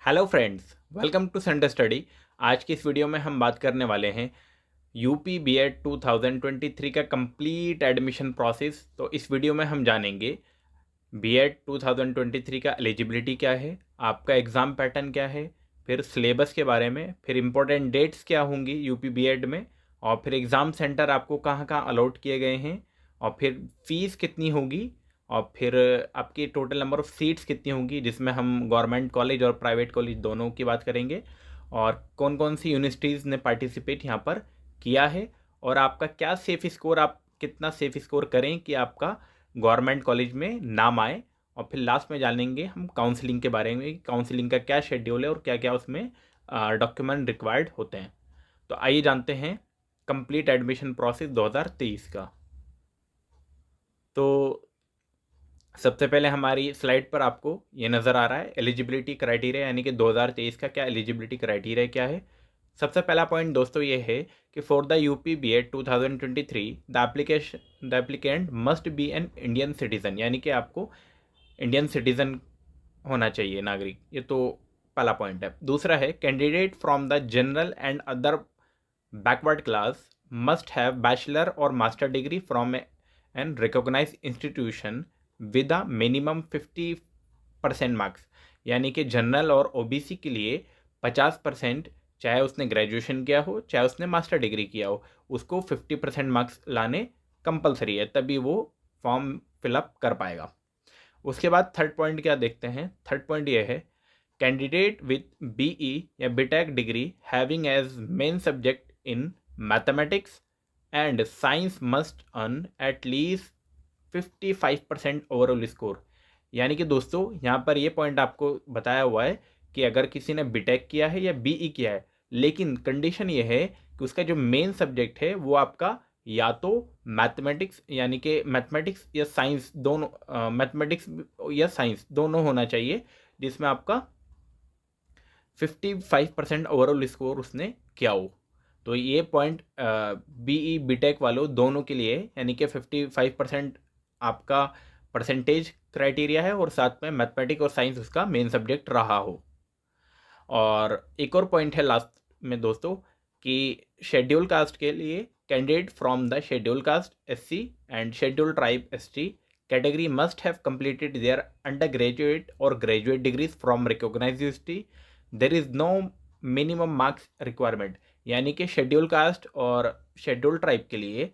Hello friends, welcome to Sunday study. आज की इस वीडियो में हम बात करने वाले हैं यूपी बीएड 2023 का कंप्लीट एडमिशन प्रोसेस। तो इस वीडियो में हम जानेंगे बीएड 2023 का एलिजिबिलिटी क्या है, आपका एग्ज़ाम पैटर्न क्या है, फिर सिलेबस के बारे में, फिर इम्पोर्टेंट डेट्स क्या होंगी यूपी बीएड में, और फिर एग्ज़ाम सेंटर आपको कहाँ कहाँ अलॉट किए गए हैं, और फिर फ़ीस कितनी होगी, और फिर आपकी टोटल नंबर ऑफ़ सीट्स कितनी होंगी, जिसमें हम गवर्नमेंट कॉलेज और प्राइवेट कॉलेज दोनों की बात करेंगे, और कौन कौन सी यूनिवर्सिटीज़ ने पार्टिसिपेट यहाँ पर किया है, और आपका क्या सेफ़ स्कोर, आप कितना सेफ़ स्कोर करें कि आपका गवर्नमेंट कॉलेज में नाम आए। और फिर लास्ट में जानेंगे हम काउंसलिंग के बारे में, काउंसलिंग का क्या शेड्यूल है और क्या क्या उसमें डॉक्यूमेंट रिक्वायर्ड होते हैं। तो आइए जानते हैं कंप्लीट एडमिशन प्रोसेस 2023 का। तो सबसे पहले हमारी स्लाइड पर आपको ये नज़र आ रहा है एलिजिबिलिटी क्राइटेरिया, यानी कि 2023 का क्या एलिजिबिलिटी क्राइटेरिया क्या है। सबसे पहला पॉइंट दोस्तों ये है कि for the UP BEd 2023 the applicant must be an Indian citizen, यानी कि आपको इंडियन सिटीज़न होना चाहिए, नागरिक। ये तो पहला पॉइंट है। दूसरा है candidate from the general and other backward class must have bachelor और master degree from an recognise institution with a minimum 50% marks, यानी कि जनरल और ओबीसी के लिए 50%, चाहे उसने ग्रेजुएशन किया हो चाहे उसने मास्टर डिग्री किया हो, उसको 50% मार्क्स लाने कंपलसरी है, तभी वो फॉर्म फिलअप कर पाएगा। उसके बाद थर्ड पॉइंट क्या देखते हैं। थर्ड पॉइंट ये है कैंडिडेट विथ बीई या BTech degree having as main subject in mathematics and science must earn at least 55% overall score. यानी कि दोस्तों यहाँ पर ये पॉइंट आपको बताया हुआ है कि अगर किसी ने बीटेक किया है या बीई किया है, लेकिन कंडीशन ये है कि उसका जो मेन सब्जेक्ट है वो आपका या तो मैथमेटिक्स, यानी कि मैथमेटिक्स या साइंस दोनों, मैथमेटिक्स या साइंस दोनों होना चाहिए, जिसमें आपका 55% ओवरऑल स्कोर उसने किया हो। तो ये पॉइंट बीई बीटेक वालों दोनों के लिए, यानी कि 55% आपका परसेंटेज क्राइटेरिया है, और साथ में मैथमेटिक्स और साइंस उसका मेन सब्जेक्ट रहा हो। और एक और पॉइंट है लास्ट में दोस्तों कि शेड्यूल कास्ट के लिए candidate from the schedule caste SC and schedule tribe ST category must have completed their under graduate और graduate degrees from recognised university. There is no minimum marks requirement, यानी कि schedule caste और schedule tribe के लिए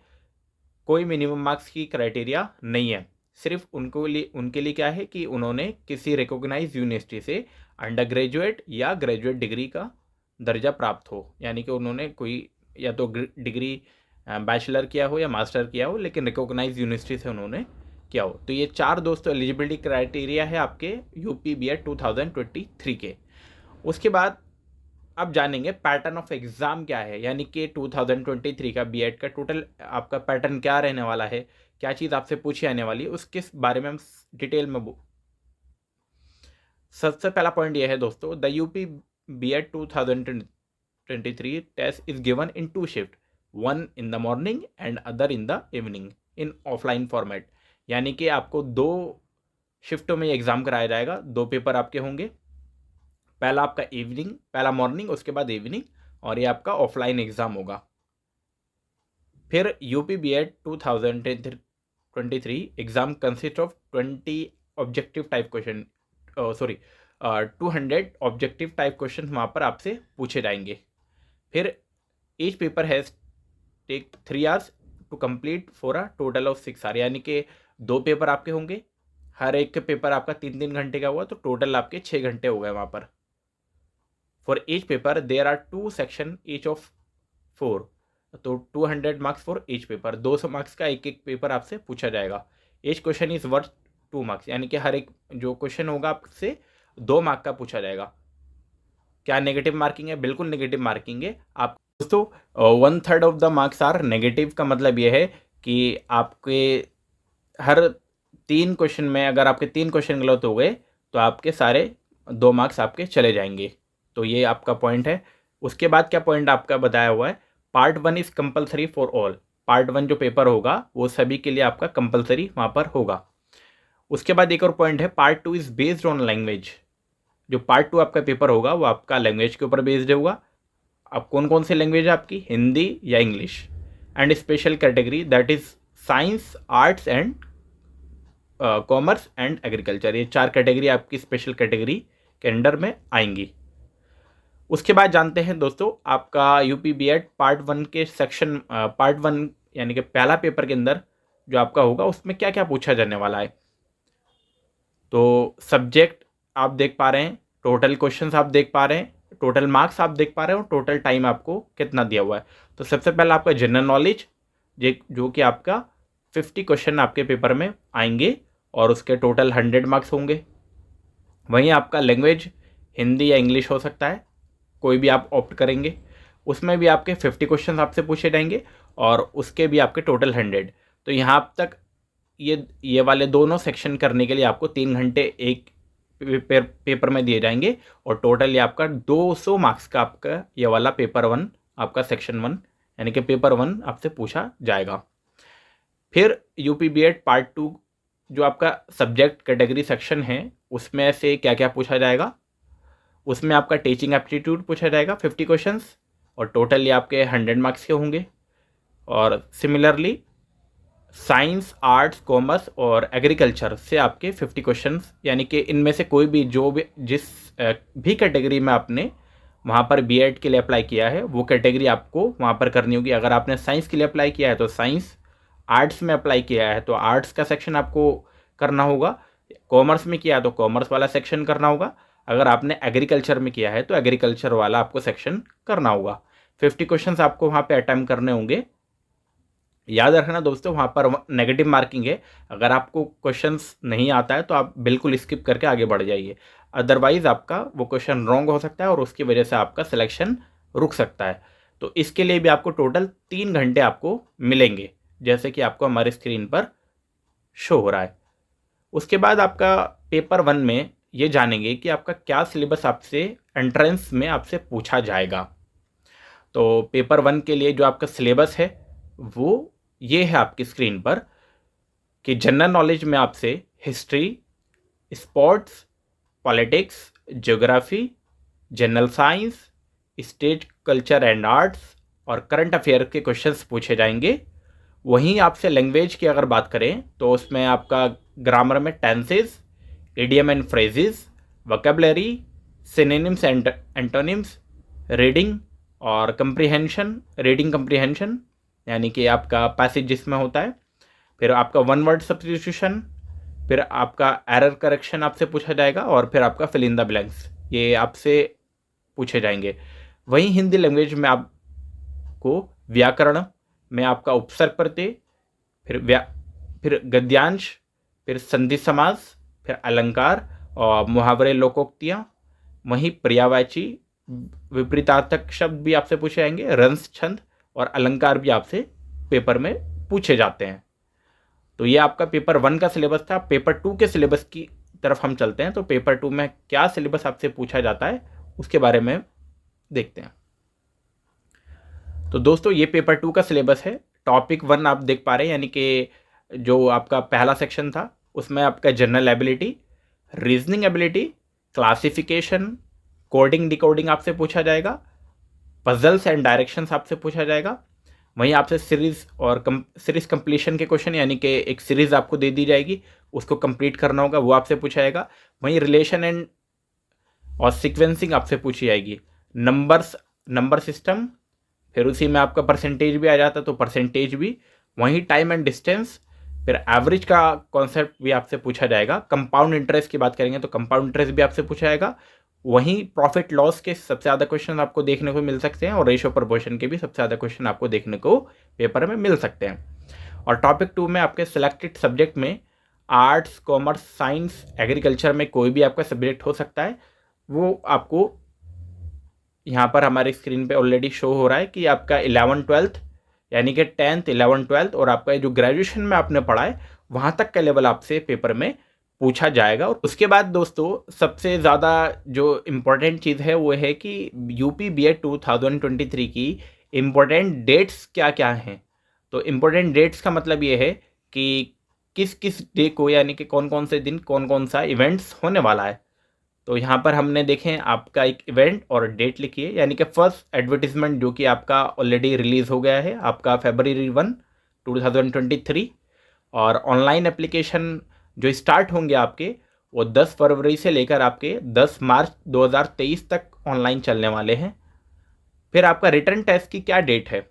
कोई minimum marks की criteria नहीं है। सिर्फ उनके लिए क्या है कि उन्होंने किसी रिकॉग्नाइज यूनिवर्सिटी से अंडर ग्रेजुएट या ग्रेजुएट डिग्री का दर्जा प्राप्त हो, यानी कि उन्होंने कोई या तो डिग्री बैचलर किया हो या मास्टर किया हो, लेकिन रिकॉग्नाइज यूनिवर्सिटी से उन्होंने किया हो। तो ये चार दोस्तों एलिजिबिलिटी क्राइटेरिया है आपके यूपी बीएड 2023 के। उसके बाद अब जानेंगे पैटर्न ऑफ एग्ज़ाम क्या है, यानी कि 2023 का बीएड का टोटल आपका पैटर्न क्या रहने वाला है, क्या चीज़ आपसे पूछी आने वाली है, उसके बारे में हम डिटेल में सबसे पहला पॉइंट ये है दोस्तों, the UP BEd 2023 test is given in 2 shift, one in the morning and other in the evening in offline format. यानी कि आपको 2 शिफ्टों में एग्ज़ाम कराया जाएगा, 2 पेपर आपके होंगे, पहला आपका इवनिंग, पहला मॉर्निंग, उसके बाद इवनिंग, और ये आपका ऑफलाइन एग्ज़ाम होगा। फिर UP BEd 2023 exam consist of 20 objective type question, sorry 200 objective type question वहाँ पर आपसे पूछे जाएंगे। फिर each paper has take 3 hours to complete for a total of 6 hour, यानी कि 2 पेपर आपके होंगे, हर एक के पेपर आपका 3-3 घंटे का हुआ, तो टोटल आपके 6 घंटे हो गए वहाँ पर। For each paper there are 2 section each of 4, तो 200 marks for each paper, 200 marks का एक एक पेपर आपसे पूछा जाएगा। Each question is worth 2 marks, यानी कि हर एक जो क्वेश्चन होगा आपसे 2 मार्क का पूछा जाएगा। क्या नेगेटिव मार्किंग है? बिल्कुल नेगेटिव मार्किंग है। आप दोस्तों 1/3 of the marks are negative, का मतलब यह है कि आपके हर 3 क्वेश्चन में अगर आपके 3 क्वेश्चन गलत हो गए तो आपके सारे 2 मार्क्स आपके चले जाएंगे। तो ये आपका पॉइंट है। उसके बाद क्या पॉइंट आपका बताया हुआ है, part 1 is compulsory for all. Part 1 जो पेपर होगा वो सभी के लिए आपका कंपलसरी वहाँ पर होगा। उसके बाद एक और पॉइंट है, part 2 is based on language. जो पार्ट 2 आपका पेपर होगा वो आपका लैंग्वेज के ऊपर बेस्ड होगा। अब कौन कौन सी लैंग्वेज है आपकी, हिंदी या English, and special category that is science, arts and commerce and agriculture. ये 4 कैटेगरी आपकी स्पेशल कैटेगरी के अंडर में आएंगी। उसके बाद जानते हैं दोस्तों आपका यूपी बीएड पार्ट 1 के सेक्शन पार्ट 1 यानी कि पहला पेपर के अंदर जो आपका होगा उसमें क्या क्या पूछा जाने वाला है। तो सब्जेक्ट आप देख पा रहे हैं, टोटल क्वेश्चंस आप देख पा रहे हैं, टोटल मार्क्स आप देख पा रहे हैं और टोटल टाइम आपको कितना दिया हुआ है। तो सबसे पहला आपका जनरल नॉलेज जो कि आपका 50 क्वेश्चन आपके पेपर में आएंगे और उसके टोटल 100 मार्क्स होंगे। वहीं आपका लैंग्वेज हिंदी या इंग्लिश हो सकता है, कोई भी आप ऑप्ट करेंगे। उसमें भी आपके 50 क्वेश्चन आपसे पूछे जाएंगे और उसके भी आपके टोटल 100। तो यहाँ तक ये वाले दोनों सेक्शन करने के लिए आपको 3 घंटे एक पेपर में दिए जाएंगे और टोटल ये आपका 200 मार्क्स का आपका ये वाला पेपर 1 आपका सेक्शन 1 यानी कि पेपर 1 आपसे पूछा जाएगा। फिर यूपी बीएड पार्ट 2 जो आपका सब्जेक्ट कैटेगरी सेक्शन है उसमें से क्या क्या पूछा जाएगा। उसमें आपका टीचिंग एप्टीट्यूड पूछा जाएगा 50 क्वेश्चंस और टोटल ये आपके 100 मार्क्स के होंगे। और सिमिलरली साइंस, आर्ट्स, कॉमर्स और एग्रीकल्चर से आपके 50 क्वेश्चंस, यानी कि इनमें से कोई भी जो भी जिस भी कैटेगरी में आपने वहाँ पर बीएड के लिए अप्लाई किया है वो कैटेगरी आपको वहाँ पर करनी होगी। अगर आपने साइंस के लिए अप्लाई किया है तो साइंस, आर्ट्स में अप्लाई किया है तो आर्ट्स का सेक्शन आपको करना होगा, कॉमर्स में किया है तो कॉमर्स वाला सेक्शन करना होगा, अगर आपने एग्रीकल्चर में किया है तो एग्रीकल्चर वाला आपको सेक्शन करना होगा। 50 क्वेश्चंस आपको वहाँ पे अटेम्प्ट करने होंगे। याद रखना दोस्तों वहाँ पर नेगेटिव मार्किंग है, अगर आपको क्वेश्चंस नहीं आता है तो आप बिल्कुल स्किप करके आगे बढ़ जाइए, अदरवाइज आपका वो क्वेश्चन रॉन्ग हो सकता है और उसकी वजह से आपका सिलेक्शन रुक सकता है। तो इसके लिए भी आपको टोटल 3 घंटे आपको मिलेंगे, जैसे कि आपको हमारे स्क्रीन पर शो हो रहा है। उसके बाद आपका पेपर 1 में ये जानेंगे कि आपका क्या सिलेबस आपसे एंट्रेंस में आपसे पूछा जाएगा। तो पेपर 1 के लिए जो आपका सिलेबस है वो ये है आपकी स्क्रीन पर कि जनरल नॉलेज में आपसे history, sports, politics, geography, general science, state culture and arts और करंट अफेयर के क्वेश्चंस पूछे जाएंगे। वहीं आपसे लैंग्वेज की अगर बात करें तो उसमें आपका ग्रामर में tenses, idiom and phrases, vocabulary, synonyms and antonyms, reading और कंप्रीहेंशन, रीडिंग कंप्रीहेंशन यानी कि आपका पैसेज जिसमें होता है, फिर आपका वन वर्ड सब्स्टिट्यूशन, फिर आपका एरर करेक्शन आपसे पूछा जाएगा और फिर आपका फिल इन द ब्लैंक्स ये आपसे पूछे जाएंगे। वहीं हिंदी लैंग्वेज में आपको व्याकरण में आपका उपसर्ग प्रत्यय, फिर गद्यांश, फिर संधि समास, फिर अलंकार और मुहावरे, लोकोक्तियाँ, वहीं पर्यायवाची विपरीतार्थक शब्द भी आपसे पूछे जाएंगे, रंस, छंद और अलंकार भी आपसे पेपर में पूछे जाते हैं। तो ये आपका पेपर 1 का सिलेबस था। पेपर 2 के सिलेबस की तरफ हम चलते हैं। तो पेपर 2 में क्या सिलेबस आपसे पूछा जाता है उसके बारे में देखते हैं। तो दोस्तों ये पेपर 2 का सिलेबस है। टॉपिक 1 आप देख पा रहे हैं, यानी कि जो आपका पहला सेक्शन था उसमें आपका general ability, reasoning ability, classification, coding decoding आपसे पूछा जाएगा, पजल्स एंड डायरेक्शंस आपसे पूछा जाएगा। वहीं आपसे सीरीज और सीरीज कंप्लीशन के क्वेश्चन, यानी कि एक सीरीज आपको दे दी जाएगी उसको कंप्लीट करना होगा, वो आपसे पूछा जाएगा। वहीं रिलेशन एंड और सीक्वेंसिंग आपसे पूछी जाएगी। नंबर सिस्टम, फिर उसी में आपका परसेंटेज भी आ जाता है तो परसेंटेज भी। वहीं टाइम एंड डिस्टेंस, फिर एवरेज का कॉन्सेप्ट भी आपसे पूछा जाएगा। कंपाउंड इंटरेस्ट की बात करेंगे तो कंपाउंड इंटरेस्ट भी आपसे पूछा जाएगा। वहीं प्रॉफिट लॉस के सबसे ज़्यादा क्वेश्चन आपको देखने को मिल सकते हैं और रेशियो प्रोपोर्शन के भी सबसे ज़्यादा क्वेश्चन आपको देखने को पेपर में मिल सकते हैं। और टॉपिक 2 में आपके सिलेक्टेड सब्जेक्ट में आर्ट्स, कॉमर्स, साइंस, एग्रीकल्चर में कोई भी आपका सब्जेक्ट हो सकता है। वो आपको यहाँ पर हमारी स्क्रीन पे ऑलरेडी शो हो रहा है कि आपका 11th-12th यानी कि 10th, 11th, 12th और आपका जो ग्रेजुएशन में आपने पढ़ा है वहाँ तक का लेवल आपसे पेपर में पूछा जाएगा। और उसके बाद दोस्तों सबसे ज़्यादा जो इम्पोर्टेंट चीज़ है वो है कि यूपी बीएड 2023 की इम्पोर्टेंट डेट्स क्या क्या हैं। तो इम्पोर्टेंट डेट्स का मतलब ये है कि किस किस डे को, यानी कि कौन कौन से दिन कौन कौन सा इवेंट्स होने वाला है। तो यहाँ पर हमने देखें आपका एक इवेंट और डेट लिखी है, यानी कि फर्स्ट एडवर्टीजमेंट जो कि आपका ऑलरेडी रिलीज़ हो गया है आपका February 1, 2023, और ऑनलाइन एप्लीकेशन जो स्टार्ट होंगे आपके वो 10 फरवरी से लेकर आपके 10 मार्च 2023 तक ऑनलाइन चलने वाले हैं। फिर आपका रिटर्न टेस्ट की क्या डेट है,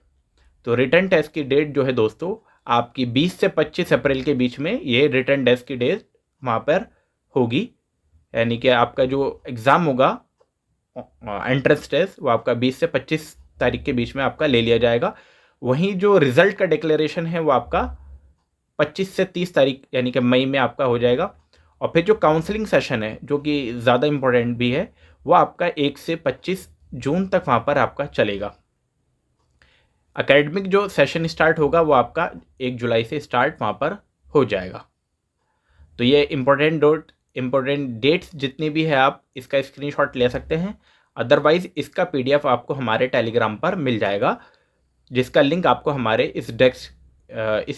तो रिटर्न टेस्ट की डेट जो है दोस्तों आपकी 20 से 25 अप्रैल के बीच में ये रिटर्न टेस्ट की डेट वहाँ पर होगी, यानी कि आपका जो एग्ज़ाम होगा एंट्रेंस टेस्ट वो आपका 20 से 25 तारीख के बीच में आपका ले लिया जाएगा। वहीं जो रिज़ल्ट का डिक्लेरेशन है वो आपका 25 से 30 तारीख यानी कि मई में आपका हो जाएगा। और फिर जो काउंसलिंग सेशन है जो कि ज़्यादा इम्पोर्टेंट भी है वो आपका 1 से 25 जून तक वहाँ पर आपका चलेगा। एकेडमिक जो सेशन स्टार्ट होगा वो आपका 1 जुलाई से स्टार्ट वहाँ पर हो जाएगा। तो ये इम्पोर्टेंट डेट्स जितनी भी है आप इसका स्क्रीनशॉट ले सकते हैं, अदरवाइज़ इसका PDF आपको हमारे टेलीग्राम पर मिल जाएगा, जिसका लिंक आपको हमारे इस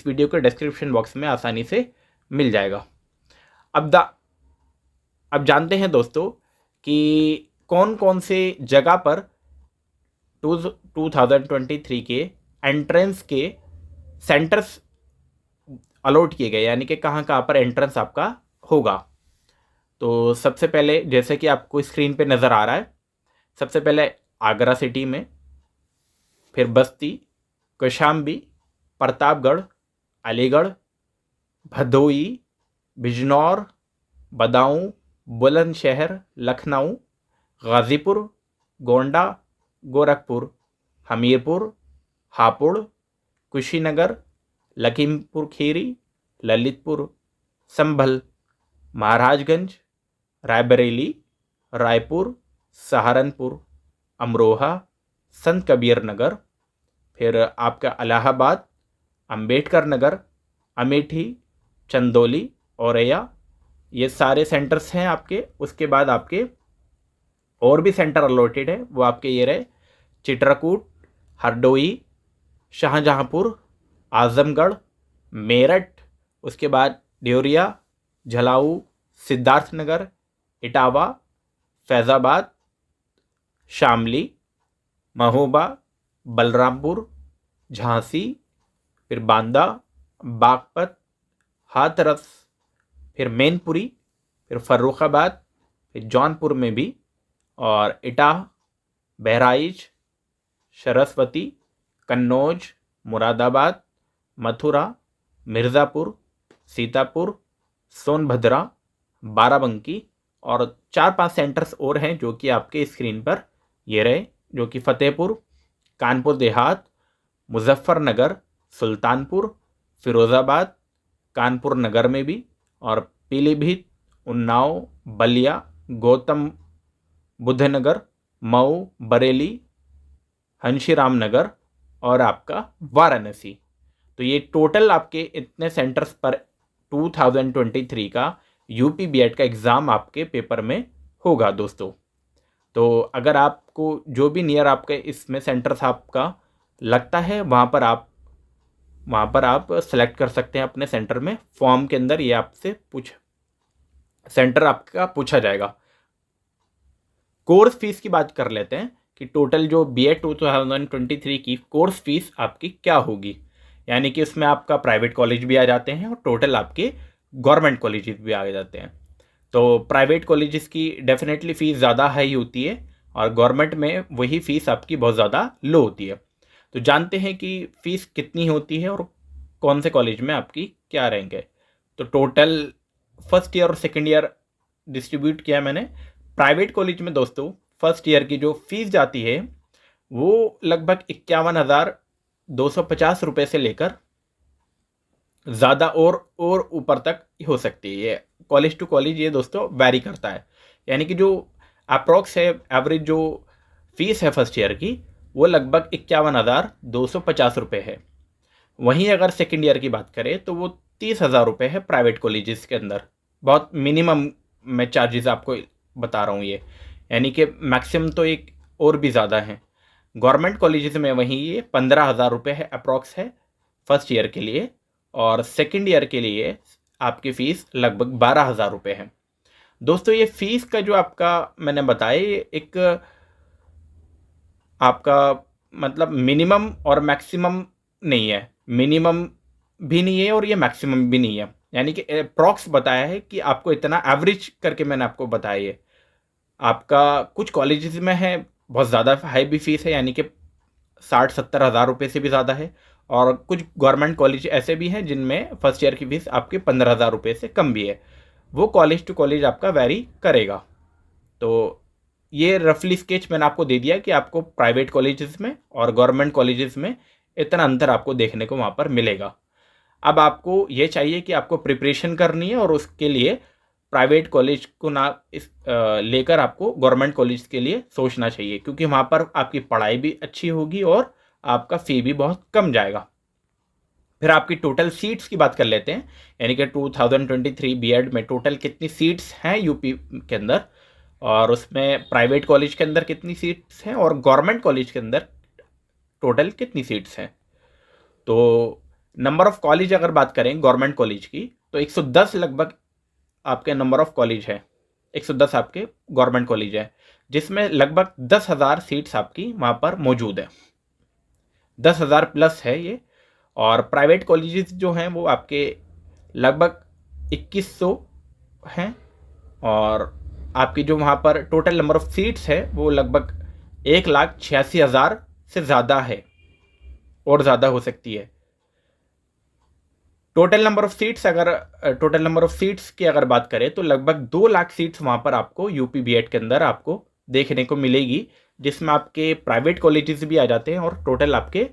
वीडियो के डिस्क्रिप्शन बॉक्स में आसानी से मिल जाएगा। अब जानते हैं दोस्तों कि कौन कौन से जगह पर 2023 के एंट्रेंस के सेंटर्स अलॉट किए गए, यानी कि कहाँ कहाँ पर एंट्रेंस आपका होगा। तो सबसे पहले जैसे कि आपको स्क्रीन पे नज़र आ रहा है, सबसे पहले आगरा सिटी में, फिर बस्ती, कौशाम्बी, प्रतापगढ़, अलीगढ़, भदोई, बिजनौर, बदाऊं, बुलंदशहर, लखनऊ, गाज़ीपुर, गोंडा, गोरखपुर, हमीरपुर, हापुड़, कुशीनगर, लखीमपुर खीरी, ललितपुर, संभल, महाराजगंज, रायबरेली, रायपुर, सहारनपुर, अमरोहा, संत कबीर नगर, फिर आपका इलाहाबाद, अंबेडकर नगर, अमेठी, चंदौली, औरैया, ये सारे सेंटर्स हैं आपके। उसके बाद आपके और भी सेंटर अलॉटेड है, वो आपके ये रहे चित्रकूट, हरदोई, शाहजहाँपुर, आजमगढ़, मेरठ, उसके बाद देवरिया, झलाऊ, सिद्धार्थनगर, इटावा, फैज़ाबाद, शामली, महोबा, बलरामपुर, झांसी, फिर बांदा, बागपत, हाथरस, फिर मैनपुरी, फिर फर्रुखाबाद, फिर जौनपुर में भी, और इटाह, बहराइच, सरस्वती, कन्नौज, मुरादाबाद, मथुरा, मिर्ज़ापुर, सीतापुर, सोनभद्रा, बाराबंकी, और 4-5 सेंटर्स और हैं जो कि आपके स्क्रीन पर ये रहे, जो कि फतेहपुर, कानपुर देहात, मुजफ्फरनगर, सुल्तानपुर, फिरोज़ाबाद, कानपुर नगर में भी, और पीलीभीत, उन्नाव, बलिया, गौतम बुद्ध नगर, मऊ, बरेली, हंशीराम नगर, और आपका वाराणसी। तो ये टोटल आपके इतने सेंटर्स पर 2023 का यूपी बीएड का एग्ज़ाम आपके पेपर में होगा दोस्तों। तो अगर आपको जो भी नियर आपके इसमें सेंटर्स आपका लगता है वहाँ पर आप सेलेक्ट कर सकते हैं अपने सेंटर में। फॉर्म के अंदर ये आपसे सेंटर आपका पूछा जाएगा। कोर्स फीस की बात कर लेते हैं कि टोटल जो बीएड 2023 की कोर्स फीस आपकी क्या होगी, यानी कि उसमें आपका प्राइवेट कॉलेज भी आ जाते हैं और टोटल आपके गवर्नमेंट कॉलेजेस भी आ जाते हैं। तो प्राइवेट कॉलेजेस की डेफिनेटली फ़ीस ज़्यादा हाई होती है और गवर्नमेंट में वही फ़ीस आपकी बहुत ज़्यादा लो होती है। तो जानते हैं कि फ़ीस कितनी होती है और कौन से कॉलेज में आपकी क्या रहेंगे। तो टोटल फर्स्ट ईयर और सेकेंड ईयर डिस्ट्रीब्यूट किया मैंने। प्राइवेट कॉलेज में दोस्तों फर्स्ट ईयर की जो फीस जाती है वो लगभग 51,250 रुपये से लेकर ज़्यादा और ऊपर तक हो सकती है। ये कॉलेज टू कॉलेज ये दोस्तों वैरी करता है, यानी कि जो अप्रॉक्स है एवरेज जो फीस है फर्स्ट ईयर की वो लगभग 51,250 रुपये है। वहीं अगर सेकेंड ईयर की बात करें तो वो 30,000 रुपये है प्राइवेट कॉलेजेस के अंदर। बहुत मिनिमम मैं चार्जेस आपको बता रहा हूँ ये, यानी कि मैक्सिमम तो एक और भी ज़्यादा है। गवर्नमेंट कॉलेजेस में वहीं ये 15,000 रुपये है अप्रॉक्स है फर्स्ट ईयर के लिए, और सेकेंड ईयर के लिए आपकी फ़ीस लगभग 12,000 रुपये है। दोस्तों ये फीस का जो आपका मैंने बताया, ये एक आपका मतलब मिनिमम और मैक्सिमम नहीं है, मिनिमम भी नहीं है और ये मैक्सिमम भी नहीं है, यानी कि अप्रॉक्स बताया है कि आपको इतना एवरेज करके मैंने आपको बताया है। आपका कुछ कॉलेजेस में है बहुत ज़्यादा हाई भी फीस है, यानी कि 60-70 हज़ार रुपये से भी ज़्यादा है, और कुछ गवर्नमेंट कॉलेज ऐसे भी हैं जिनमें फर्स्ट ईयर की फीस आपके 15,000 रुपये से कम भी है। वो कॉलेज टू कॉलेज आपका वैरी करेगा। तो ये रफली स्केच मैंने आपको दे दिया कि आपको प्राइवेट कॉलेजेस में और गवर्नमेंट कॉलेजेस में इतना अंतर आपको देखने को वहाँ पर मिलेगा। अब आपको ये चाहिए कि आपको प्रिपरेशन करनी है और उसके लिए प्राइवेट कॉलेज को ना इस लेकर आपको गवर्नमेंट कॉलेज के लिए सोचना चाहिए, क्योंकि वहाँ पर आपकी पढ़ाई भी अच्छी होगी और आपका फ़ी भी बहुत कम जाएगा। फिर आपकी टोटल सीट्स की बात कर लेते हैं, यानी कि 2023 बीएड में टोटल कितनी सीट्स हैं यूपी के अंदर, और उसमें प्राइवेट कॉलेज के अंदर कितनी सीट्स हैं और गवर्नमेंट कॉलेज के अंदर टोटल कितनी सीट्स हैं। तो नंबर ऑफ़ कॉलेज अगर बात करें गवर्नमेंट कॉलेज की, तो 110 लगभग आपके नंबर ऑफ़ कॉलेज है, 110 आपके गवर्नमेंट कॉलेज है, जिसमें लगभग 10,000 सीट्स आपकी वहाँ पर मौजूद है, 10,000 प्लस है ये। और प्राइवेट कॉलेजेस जो हैं वो आपके लगभग 2100 हैं, और आपकी जो वहाँ पर टोटल नंबर ऑफ़ सीट्स है वो लगभग 1,86,000 से ज़्यादा है और ज़्यादा हो सकती है। टोटल नंबर ऑफ़ सीट्स की अगर बात करें तो लगभग 2 लाख सीट्स वहाँ पर आपको यूपी बीएड के अंदर आपको देखने को मिलेगी, जिसमें आपके प्राइवेट कॉलेजेस भी आ जाते हैं और टोटल आपके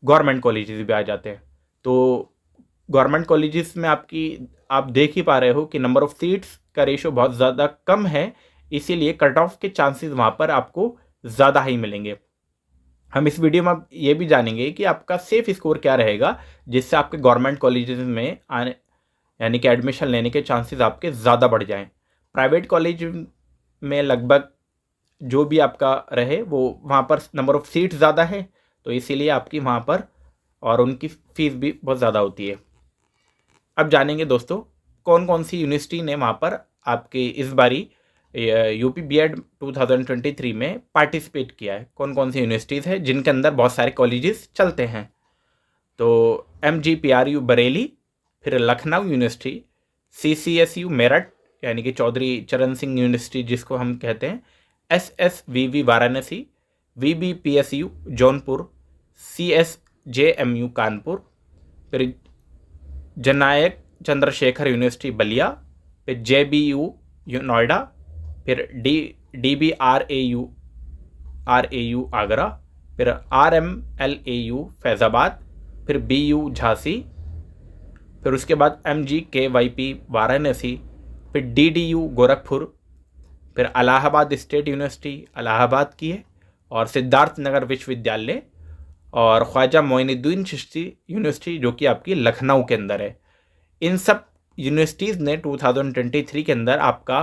गवर्नमेंट कॉलेजेस भी आ जाते हैं। तो गवर्नमेंट कॉलेजेस में आप देख ही पा रहे हो कि नंबर ऑफ़ सीट्स का रेशो बहुत ज़्यादा कम है, इसीलिए कट ऑफ के चांसेस वहाँ पर आपको ज़्यादा ही मिलेंगे। हम इस वीडियो में अब ये भी जानेंगे कि आपका सेफ स्कोर क्या रहेगा, जिससे आपके गवर्नमेंट कॉलेजेस में आने यानी कि एडमिशन लेने के चांसेस आपके ज़्यादा बढ़ जाएं। प्राइवेट कॉलेज में लगभग जो भी आपका रहे वो वहाँ पर नंबर ऑफ़ सीट्स ज़्यादा है, तो इसीलिए आपकी वहाँ पर और उनकी फ़ीस भी बहुत ज़्यादा होती है। अब जानेंगे दोस्तों कौन कौन सी यूनिवर्सिटी ने वहाँ पर आपके इस बारी यूपी बीएड 2023 में पार्टिसिपेट किया है, कौन कौन सी यूनिवर्सिटीज़ है जिनके अंदर बहुत सारे कॉलेजेस चलते हैं। तो MGPRU बरेली, फिर लखनऊ यूनिवर्सिटी, CCSU मेरठ यानी कि चौधरी चरण सिंह यूनिवर्सिटी जिसको हम कहते हैं, SSVV Varanasi, VBPSU Jaunpur, CSJMU Kanpur, फिर जननायक चंद्रशेखर यूनिवर्सिटी बलिया, फिर JBU नोएडा, फिर DBRAU आगरा, फिर RMLAU फैज़ाबाद, फिर BU झांसी, फिर उसके बाद MGKYP वाराणसी, फिर DDU गोरखपुर, फिर इलाहाबाद स्टेट यूनिवर्सिटी इलाहाबाद की है, और सिद्धार्थ नगर विश्वविद्यालय, और ख्वाजा मोइनुद्दीन चिश्ती यूनिवर्सिटी जो कि आपकी लखनऊ के अंदर है। इन सब यूनिवर्सिटीज़ ने 2023 के अंदर आपका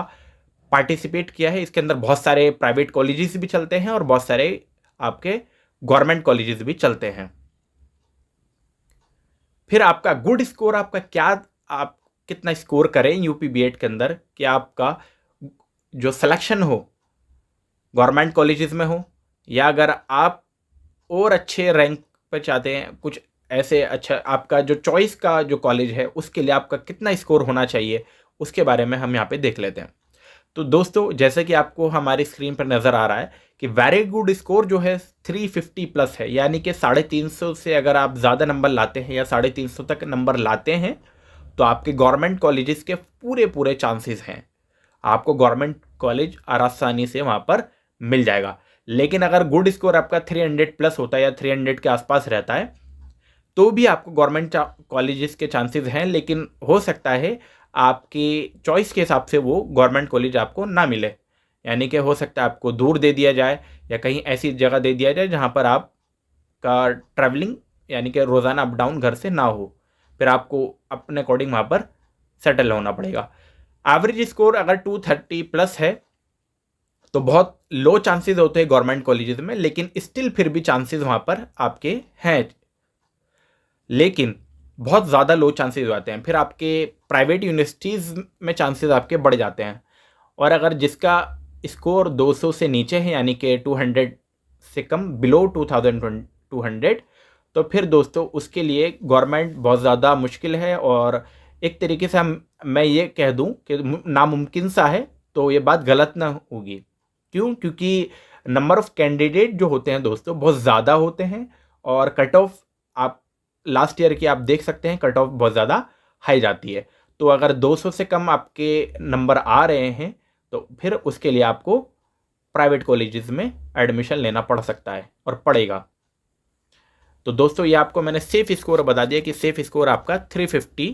पार्टिसिपेट किया है। इसके अंदर बहुत सारे प्राइवेट कॉलेजेस भी चलते हैं और बहुत सारे आपके गवर्नमेंट कॉलेजेस भी चलते हैं। फिर आपका गुड स्कोर आपका क्या, आप कितना स्कोर करें यूपी बीएड के अंदर कि आपका जो सिलेक्शन हो गवर्नमेंट कॉलेजेस में हो, या अगर आप और अच्छे रैंक पर चाहते हैं, कुछ ऐसे अच्छा आपका जो चॉइस का जो कॉलेज है उसके लिए आपका कितना स्कोर होना चाहिए, उसके बारे में हम यहाँ पे देख लेते हैं। तो दोस्तों जैसे कि आपको हमारी स्क्रीन पर नज़र आ रहा है कि वेरी गुड स्कोर जो है 350 प्लस है, यानी कि 350 से अगर आप ज़्यादा नंबर लाते हैं या 350 तक नंबर लाते हैं तो आपके गवर्नमेंट कॉलेजेस के पूरे पूरे चांसेस हैं, आपको गवर्नमेंट कॉलेज आसानी से वहाँ पर मिल जाएगा। लेकिन अगर गुड स्कोर आपका 300 प्लस होता है या 300 के आसपास रहता है तो भी आपको गवर्नमेंट कॉलेजेस के चांसेस हैं, लेकिन हो सकता है आपकी चॉइस के हिसाब से वो गवर्नमेंट कॉलेज आपको ना मिले, यानी कि हो सकता है आपको दूर दे दिया जाए या कहीं ऐसी जगह दे दिया जाए जहाँ पर आपका ट्रैवलिंग यानी कि रोज़ाना अप डाउन घर से ना हो, फिर आपको अपने अकॉर्डिंग वहाँ पर सेटल होना पड़ेगा। एवरेज स्कोर अगर 230 प्लस है तो बहुत लो चांसेस होते हैं गवर्नमेंट कॉलेजेस में, लेकिन स्टिल फिर भी चांसेस वहाँ पर आपके हैं, लेकिन बहुत ज़्यादा लो चांसेस हो जाते हैं। फिर आपके प्राइवेट यूनिवर्सिटीज़ में चांसेस आपके बढ़ जाते हैं, और अगर जिसका स्कोर 200 से नीचे है यानी कि 200 से कम, बिलो 2200, तो फिर दोस्तों उसके लिए गवर्नमेंट बहुत ज़्यादा मुश्किल है और एक तरीके से मैं ये कह दूं कि नामुमकिन सा है। तो ये बात गलत ना होगी। क्यों? क्योंकि नंबर ऑफ़ कैंडिडेट जो होते हैं दोस्तों बहुत ज़्यादा होते हैं और कट ऑफ आप लास्ट ईयर की आप देख सकते हैं, कट ऑफ बहुत ज़्यादा हाई जाती है। तो अगर 200 से कम आपके नंबर आ रहे हैं तो फिर उसके लिए आपको प्राइवेट कॉलेजेस में एडमिशन लेना पड़ सकता है और पड़ेगा। तो दोस्तों ये आपको मैंने सेफ स्कोर बता दिया कि सेफ स्कोर आपका 350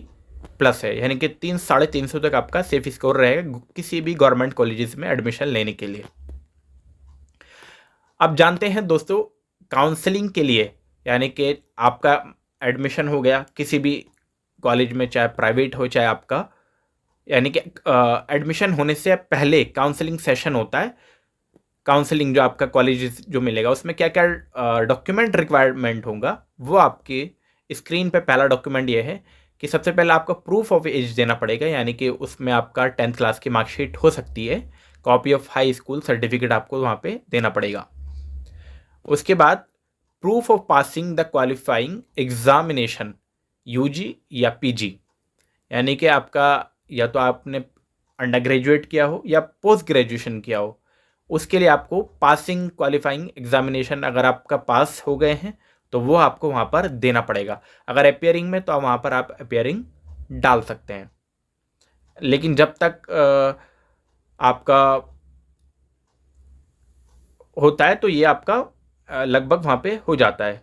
प्लस है, यानी कि 300-350 तक आपका सेफ स्कोर रहेगा किसी भी गवर्नमेंट कॉलेजेस में एडमिशन लेने के लिए। अब जानते हैं दोस्तों काउंसलिंग के लिए, यानी कि आपका एडमिशन हो गया किसी भी कॉलेज में, चाहे प्राइवेट हो चाहे आपका, यानी कि एडमिशन होने से पहले काउंसलिंग सेशन होता है। काउंसलिंग जो आपका कॉलेज जो मिलेगा उसमें क्या क्या डॉक्यूमेंट रिक्वायरमेंट होगा वो आपके स्क्रीन पे पहला डॉक्यूमेंट ये है कि सबसे पहले आपका प्रूफ ऑफ एज देना पड़ेगा, यानी कि उसमें आपका 10th क्लास की मार्कशीट हो सकती है, copy of high school certificate आपको वहाँ पे देना पड़ेगा। उसके बाद proof of passing the qualifying examination UG या पीजी, यानी कि आपका या तो आपने अंडर ग्रेजुएट किया हो या पोस्ट ग्रेजुएशन किया हो, उसके लिए आपको पासिंग क्वालिफाइंग एग्जामिनेशन अगर आपका पास हो गए हैं तो वो आपको वहाँ पर देना पड़ेगा। अगर अपियरिंग में तो वहाँ पर आप अपियरिंग डाल सकते हैं, लेकिन जब तक आपका होता है तो ये आपका लगभग वहाँ पे हो जाता है,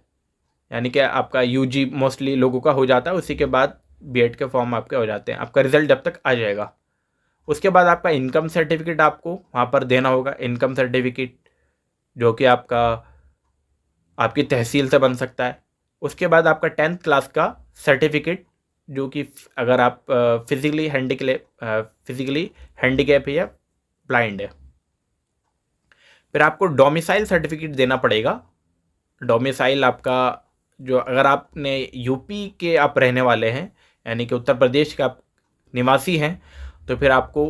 यानी कि आपका यूजी मोस्टली लोगों का हो जाता है, उसी के बाद बीएड के फॉर्म आपके हो जाते हैं, आपका रिजल्ट जब तक आ जाएगा। उसके बाद आपका इनकम सर्टिफिकेट आपको वहाँ पर देना होगा, इनकम सर्टिफिकेट जो कि आपकी तहसील से बन सकता है। उसके बाद आपका 10th क्लास का सर्टिफिकेट जो कि अगर आप फिजिकली हैंडीकैप है या ब्लाइंड है। फिर आपको डोमिसाइल सर्टिफिकेट देना पड़ेगा। डोमिसाइल आपका जो अगर आपने यूपी के आप रहने वाले हैं यानी कि उत्तर प्रदेश के आप निवासी हैं तो फिर आपको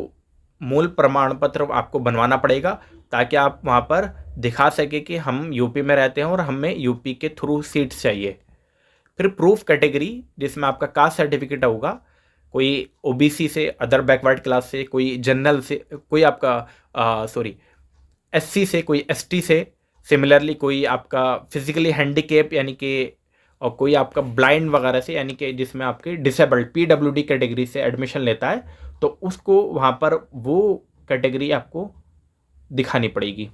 मूल प्रमाण पत्र आपको बनवाना पड़ेगा ताकि आप वहाँ पर दिखा सके कि हम यूपी में रहते हैं और हमें यूपी के थ्रू सीट्स चाहिए। फिर प्रूफ कैटेगरी जिसमें आपका कास्ट सर्टिफिकेट होगा, कोई ओबीसी से, अदर बैकवर्ड क्लास से, कोई जनरल से, कोई आपका एससी से, कोई एसटी से, सिमिलरली कोई आपका फिजिकली हैंडीकेप यानी कि, और कोई आपका ब्लाइंड वगैरह से, यानी कि जिसमें आपके डिसेबल्ड पीडब्ल्यूडी कैटेगरी से एडमिशन लेता है तो उसको वहाँ पर वो कैटेगरी आपको दिखानी पड़ेगी।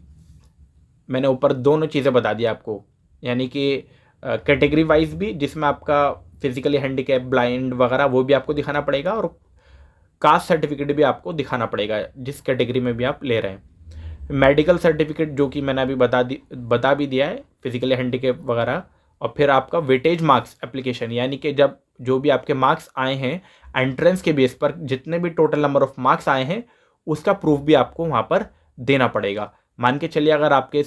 मैंने ऊपर दोनों चीज़ें बता दी आपको, यानी कि कैटेगरी वाइज भी जिसमें आपका फिजिकली हैंडीकैप, ब्लाइंड वगैरह वो भी आपको दिखाना पड़ेगा और कास्ट सर्टिफिकेट भी आपको दिखाना पड़ेगा जिस कैटेगरी में भी आप ले रहे हैं। मेडिकल सर्टिफिकेट जो कि मैंने अभी बता भी दिया है, फिजिकली हैंडीकैप वगैरह। और फिर आपका वेटेज मार्क्स एप्लीकेशन, यानी कि जब जो भी आपके मार्क्स आए हैं एंट्रेंस के बेस पर, जितने भी टोटल नंबर ऑफ मार्क्स आए हैं उसका प्रूफ भी आपको वहाँ पर देना पड़ेगा। मान के चलिए अगर आपके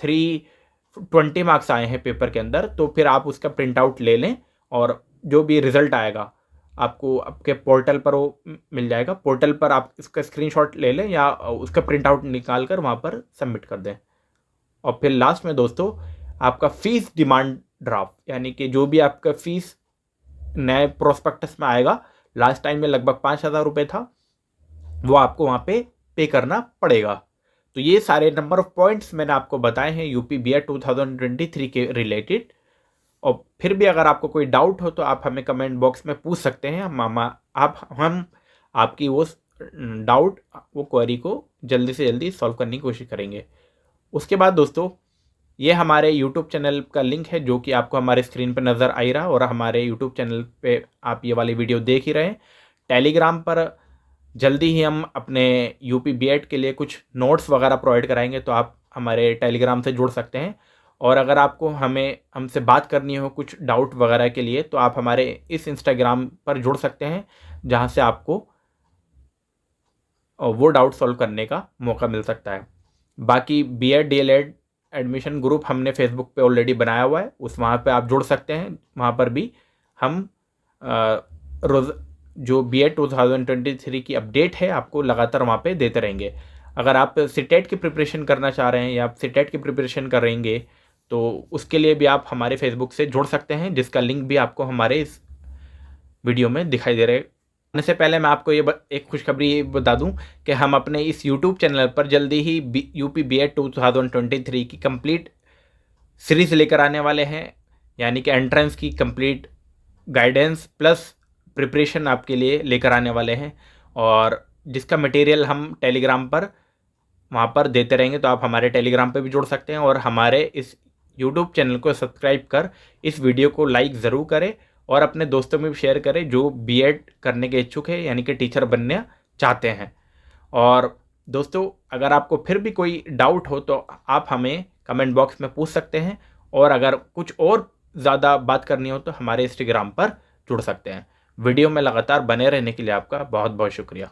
320 मार्क्स आए हैं पेपर के अंदर तो फिर आप उसका प्रिंट आउट ले लें और जो भी रिजल्ट आएगा आपको आपके पोर्टल पर वो मिल जाएगा। पोर्टल पर आप इसका स्क्रीनशॉट ले लें या उसका प्रिंट आउट निकाल कर वहाँ पर सबमिट कर दें। और फिर लास्ट में दोस्तों आपका फीस डिमांड ड्राफ्ट, यानी कि जो भी आपका फीस नए प्रोस्पेक्टस में आएगा, लास्ट टाइम में लगभग 5,000 रुपये था, वो आपको वहाँ पे करना पड़ेगा। तो ये सारे नंबर ऑफ पॉइंट्स मैंने आपको बताए हैं यूपी बीएड 2023 के रिलेटेड। और फिर भी अगर आपको कोई डाउट हो तो आप हमें कमेंट बॉक्स में पूछ सकते हैं। हम आपकी वो डाउट, वो क्वेरी को जल्दी से जल्दी सॉल्व करने की कोशिश करेंगे। उसके बाद दोस्तों ये हमारे यूट्यूब चैनल का लिंक है जो कि आपको हमारे स्क्रीन पर नज़र आ ही रहा, और हमारे यूट्यूब चैनल पे आप ये वाली वीडियो देख ही रहे हैं। टेलीग्राम पर जल्दी ही हम अपने यूपी बीएड के लिए कुछ नोट्स वगैरह प्रोवाइड कराएंगे, तो आप हमारे टेलीग्राम से जुड़ सकते हैं। और अगर आपको हमसे बात करनी हो कुछ डाउट वगैरह के लिए तो आप हमारे इस इंस्टाग्राम पर जुड़ सकते हैं जहां से आपको वो डाउट सॉल्व करने का मौका मिल सकता है। बाकी बीएड डीएलएड एडमिशन ग्रुप हमने फेसबुक पे ऑलरेडी बनाया हुआ है, वहाँ पे आप जुड़ सकते हैं। वहाँ पर भी हम रोज़ जो BEd 2023 की अपडेट है आपको लगातार वहाँ पे देते रहेंगे। अगर आप सीटेट की प्रिपरेशन करना चाह रहे हैं या आप सीटेट की प्रिपरेशन करेंगे तो उसके लिए भी आप हमारे फेसबुक से जुड़ सकते हैं, जिसका लिंक भी आपको हमारे इस वीडियो में दिखाई दे रहे हैं। आने से पहले मैं आपको एक खुशखबरी बता दूं कि हम अपने इस यूट्यूब चैनल पर जल्दी ही यूपी BEd 2023 की कंप्लीट सीरीज़ लेकर आने वाले हैं, यानी कि एंट्रेंस की कंप्लीट गाइडेंस प्लस प्रिपरेशन आपके लिए लेकर आने वाले हैं, और जिसका मटेरियल हम टेलीग्राम पर वहाँ पर देते रहेंगे। तो आप हमारे टेलीग्राम पे भी जुड़ सकते हैं और हमारे इस यूट्यूब चैनल को सब्सक्राइब कर इस वीडियो को लाइक ज़रूर करें और अपने दोस्तों में भी शेयर करें जो BEd करने के इच्छुक है, यानी कि टीचर बनना चाहते हैं। और दोस्तों, अगर आपको फिर भी कोई डाउट हो तो आप हमें कमेंट बॉक्स में पूछ सकते हैं, और अगर कुछ और ज़्यादा बात करनी हो तो हमारे इंस्टाग्राम पर जुड़ सकते हैं। वीडियो में लगातार बने रहने के लिए आपका बहुत बहुत शुक्रिया।